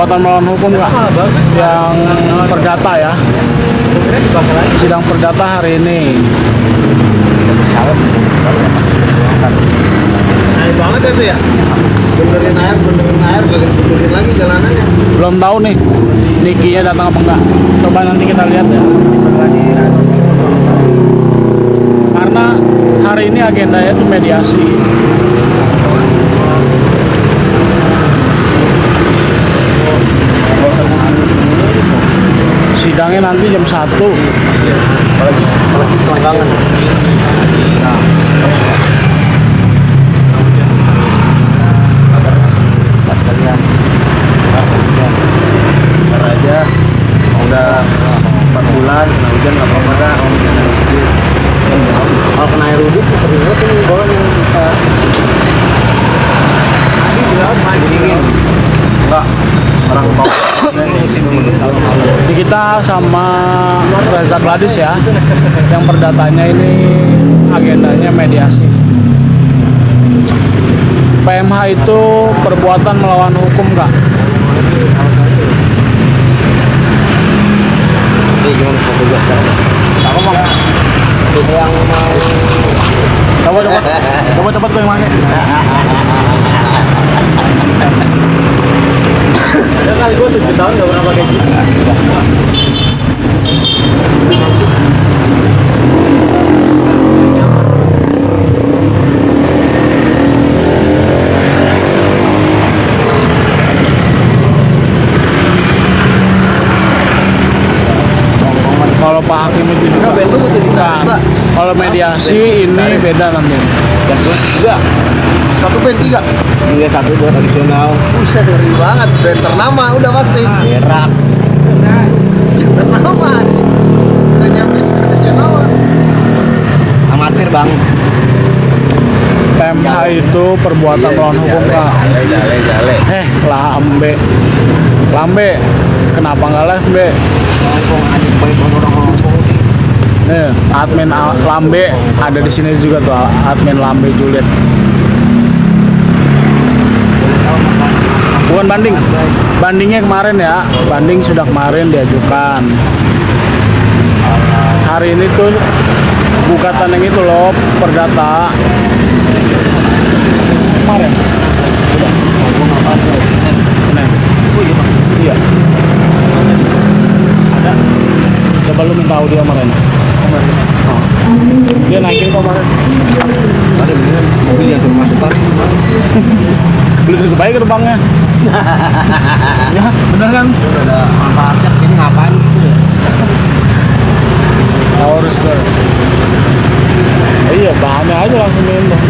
perbuatan melawan hukum nggak? Yang perdata ya. Sidang perdata hari ini. Naik banget ya, Pak ya? Benerin air, benerin lagi jalanannya. Belum tahu nih Nikinya datang apa enggak. Coba nanti kita lihat ya. Karena hari ini agendanya itu mediasi. Sidangnya nanti jam 1. Apalagi selangkangan. Ntar aja udah 4 bulan kena hujan nggak apa-apa dah. Kalau kena air hujan sih sering banget nih bola yang kita enggak orang mau Jadi kita sama Reza Gladys ya. Yang perdatanya ini agendanya mediasi. PMH itu perbuatan melawan hukum kak. ini gimana satu juga sekarang Apa bang? ini yang mau Coba tuh yang mana? ya kali gue 7 tahun gak pernah pakai gitu. Kalau Pak Hakim itu juga. Enggak, lu jadi Nah, kalau mediasi ini beda nanti. Enggak. Satu band 3. Iya, satu buat tradisional. Buset, ngeri banget. Band ternama udah pasti. Berak. Ternama. Udah nyampe tradisional. Amatir, Bang. PMH itu perbuatan melawan hukum kak. Jale. Lambe. Kenapa nggak les be? Nih, admin Lambe ada di sini juga tuh, admin Lambe Juliet. Bukan banding. Bandingnya kemarin ya. Banding sudah kemarin diajukan. Hari ini tuh gugatan yang itu loh, perdata. Kemarin. Senin. Iya. Ada. Coba lu minta audio kemarin. Oh. Dia naikin kok kemarin. Ada beneran mobil yang suruh masuk parkir. Beli tutup aja gerbangnya. Ya, bener kan? Ada manfaatnya ini ngapain gitu ya? Harus ke. Iya, bahannya aja langsung minum.